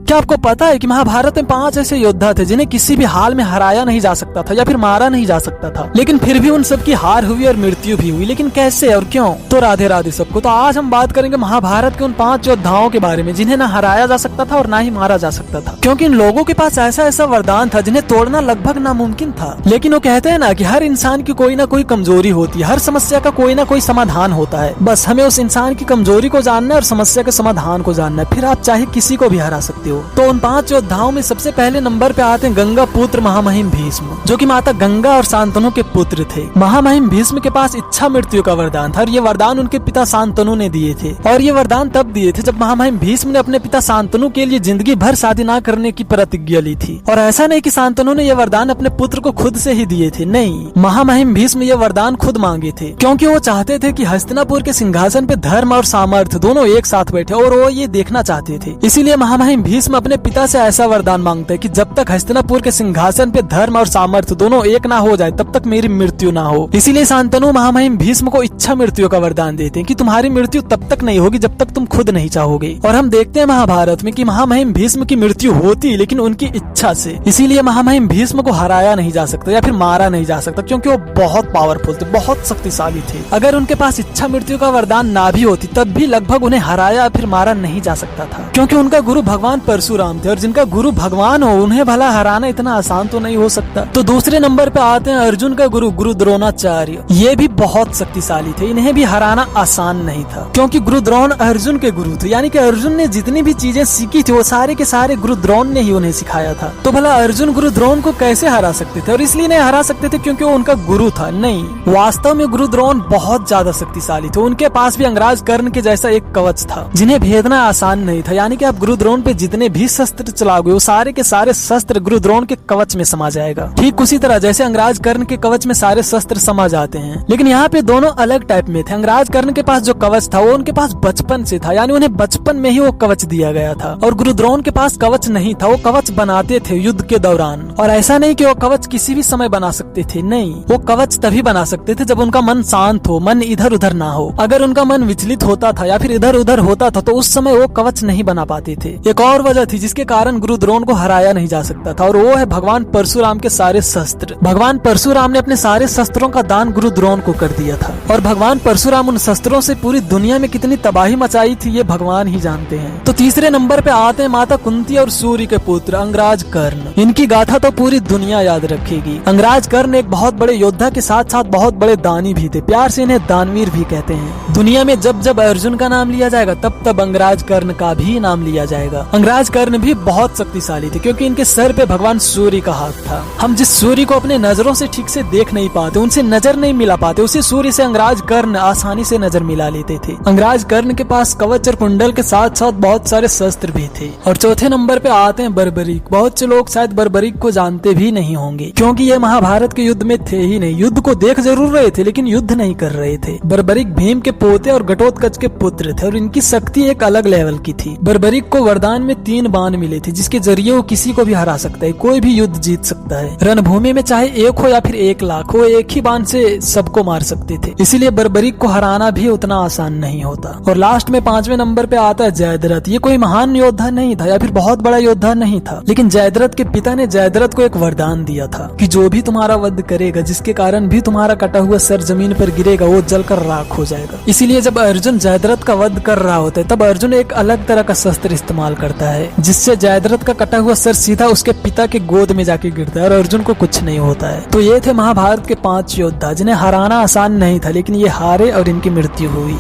क्या आपको पता है कि महाभारत में 5 ऐसे योद्धा थे जिन्हें किसी भी हाल में हराया नहीं जा सकता था या फिर मारा नहीं जा सकता था, लेकिन फिर भी उन सबकी हार हुई और मृत्यु भी हुई। लेकिन कैसे और क्यों? तो राधे राधे सबको। तो आज हम बात करेंगे महाभारत के उन 5 योद्धाओं के बारे में जिन्हें ना हराया जा सकता था और ना ही मारा जा सकता था, क्योंकि इन लोगों के पास ऐसा ऐसा वरदान था जिन्हें तोड़ना लगभग नामुमकिन था। लेकिन वो कहते हैं ना कि हर इंसान की कोई ना कोई कमजोरी होती है, हर समस्या का कोई ना कोई समाधान होता है। बस हमें उस इंसान की कमजोरी को जानना है और समस्या के समाधान को जानना है, फिर आप चाहे किसी को भी हरा सकते हो। तो उन 5 योद्धाओं में सबसे पहले नंबर पे आते हैं गंगा पुत्र महामहिम भीष्म, जो कि माता गंगा और शांतनु के पुत्र थे। महामहिम भीष्म के पास इच्छा मृत्यु का वरदान था और ये वरदान उनके पिता शांतनु ने दिए थे। और ये वरदान तब दिए थे जब महामहिम भीष्म ने अपने पिता शांतनु के लिए जिंदगी भर शादी न करने की प्रतिज्ञा ली थी। और ऐसा नहीं कि शांतनु ने यह वरदान अपने पुत्र को खुद से ही दिए थे, नहीं, महामहिम भीष्म ये वरदान खुद मांगे थे, क्योंकि वो चाहते थे कि हस्तिनापुर के सिंहासन पे धर्म और सामर्थ्य दोनों एक साथ बैठे और वो ये देखना चाहते थे। इसीलिए महामहिम भीष्म अपने पिता से ऐसा वरदान मांगते हैं कि जब तक हस्तिनापुर के सिंहासन पे धर्म और सामर्थ्य दोनों एक ना हो जाए तब तक मेरी मृत्यु ना हो। इसीलिए शांतनु महामहिम भीष्म को इच्छा मृत्यु का वरदान देते हैं कि तुम्हारी मृत्यु तब तक नहीं होगी जब तक तुम खुद नहीं चाहोगे। और हम देखते हैं महाभारत में कि महामहिम भीष्म की मृत्यु होती लेकिन उनकी इच्छा से। इसीलिए महामहिम भीष्म को हराया नहीं जा सकता या फिर मारा नहीं जा सकता, क्योंकि वो बहुत पावरफुल थे, बहुत शक्तिशाली थे। अगर उनके पास इच्छा मृत्यु का वरदान ना भी होती तब भी लगभग उन्हें हराया या फिर मारा नहीं जा सकता था, क्योंकि उनका गुरु भगवान परशुराम थे और जिनका गुरु भगवान हो उन्हें भला हराना इतना आसान तो नहीं हो सकता। तो दूसरे नंबर पे आते हैं अर्जुन का गुरु द्रोणाचार्य। ये भी बहुत शक्तिशाली थे, इन्हें भी हराना आसान नहीं था, क्योंकि गुरु द्रोण अर्जुन के गुरु थे। यानी कि अर्जुन ने जितनी भी चीजें सीखी थी वो सारे के सारे गुरु द्रोण ने ही उन्हें सिखाया था। तो भला अर्जुन गुरु द्रोण को कैसे हरा सकते थे? और इसलिए नहीं हरा सकते थे क्योंकि वो उनका गुरु था, नहीं, वास्तव में गुरु द्रोण बहुत ज्यादा शक्तिशाली थे। उनके पास भी अंगराज कर्ण के जैसा एक कवच था जिन्हें भेदना आसान नहीं था। यानी कि आप गुरु द्रोण पे जितने भी शस्त्र चलाओगे वो सारे के सारे शस्त्र गुरु द्रोण के कवच में समा जाएगा, ठीक उसी तरह जैसे अंगराज कर्ण के कवच में सारे शस्त्र समा जाते हैं। लेकिन यहाँ पे दोनों अलग टाइप में थे। अंगराज कर्ण के पास जो कवच था वो उनके पास बचपन से था, यानी उन्हें बचपन में ही वो कवच दिया गया था। और गुरु द्रोण के पास कवच नहीं था, वो कवच बनाते थे युद्ध के दौरान। और ऐसा नहीं कि वो कवच किसी भी समय बना सकते थे, नहीं, वो कवच तभी बना सकते थे जब उनका मन शांत हो, मन इधर उधर ना हो। अगर उनका मन विचलित होता था या फिर इधर उधर होता था तो उस समय वो कवच नहीं बना पाते थे। एक और वजह थी जिसके कारण गुरु द्रोण को हराया नहीं जा सकता था, और वो है भगवान परशुराम के सारे शस्त्र। भगवान परशुराम ने अपने सारे शस्त्रों का दान गुरु द्रोण को कर दिया था, और भगवान परशुराम उन शस्त्रों से पूरी दुनिया में कितनी तबाही मचाई थी ये भगवान ही जानते हैं। तो तीसरे नंबर पे आते हैं माता कुंती और सूर्य के पुत्र अंगराज कर्ण। इनकी गाथा तो पूरी दुनिया याद रखेगी। अंगराज कर्ण एक बहुत बड़े योद्धा के साथ साथ बहुत बड़े दानी भी थे, प्यार से इन्हें दानवीर भी कहते हैं। दुनिया में जब जब अर्जुन का नाम लिया जाएगा तब तब अंगराज कर्ण का भी नाम लिया जाएगा। अंगराज कर्ण भी बहुत शक्तिशाली थे क्योंकि इनके सर पे भगवान सूर्य का हाथ था। हम जिस सूर्य को अपने नजरों से ठीक से देख नहीं पाते, उनसे नजर नहीं मिला पाते, उसी सूर्य से अंगराज कर्ण आसानी से नजर मिला लेते थे। अंगराज कर्ण के पास कवच और कुंडल के साथ साथ बहुत सारे शस्त्र भी थे। और चौथे नंबर पे आते हैं बर्बरीक। बहुत से लोग शायद बर्बरीक को जानते भी नहीं होंगे क्योंकि ये महाभारत के युद्ध में थे ही नहीं। युद्ध को देख जरूर रहे थे लेकिन युद्ध नहीं कर रहे थे। बर्बरीक भीम के पोते और घटोत्कच के पुत्र थे और इनकी शक्ति एक अलग लेवल की थी। बर्बरीक को वरदान में 3 बाण मिले थे जिसके जरिए वो किसी को भी हरा सकता है, कोई भी युद्ध जीत सकता है। रणभूमि में चाहे 1 हो या फिर 1 लाख हो, एक ही बाण से सबको मार सकते थे। इसीलिए बर्बरीक को हराना भी उतना आसान नहीं होता। और लास्ट में 5वें नंबर पे आता है जयद्रथ। ये कोई महान योद्धा नहीं था या फिर बहुत बड़ा योद्धा नहीं था, लेकिन जयद्रथ के पिता ने जयद्रथ को एक वरदान दिया था कि जो भी तुम्हारा वध करेगा, जिसके कारण भी तुम्हारा कटा हुआ सर जमीन पर गिरेगा, वो जलकर राख हो जाएगा। इसीलिए जब अर्जुन जयद्रथ का वध कर रहा होता है तब अर्जुन एक अलग तरह का शस्त्र इस्तेमाल करता है जिससे जयद्रथ का कटा हुआ सर सीधा उसके पिता के गोद में जाके गिरता है और अर्जुन को कुछ नहीं होता है। तो ये थे महाभारत के 5 योद्धा जिन्हें हराना आसान नहीं था, लेकिन ये हारे और इनकी मृत्यु हुई।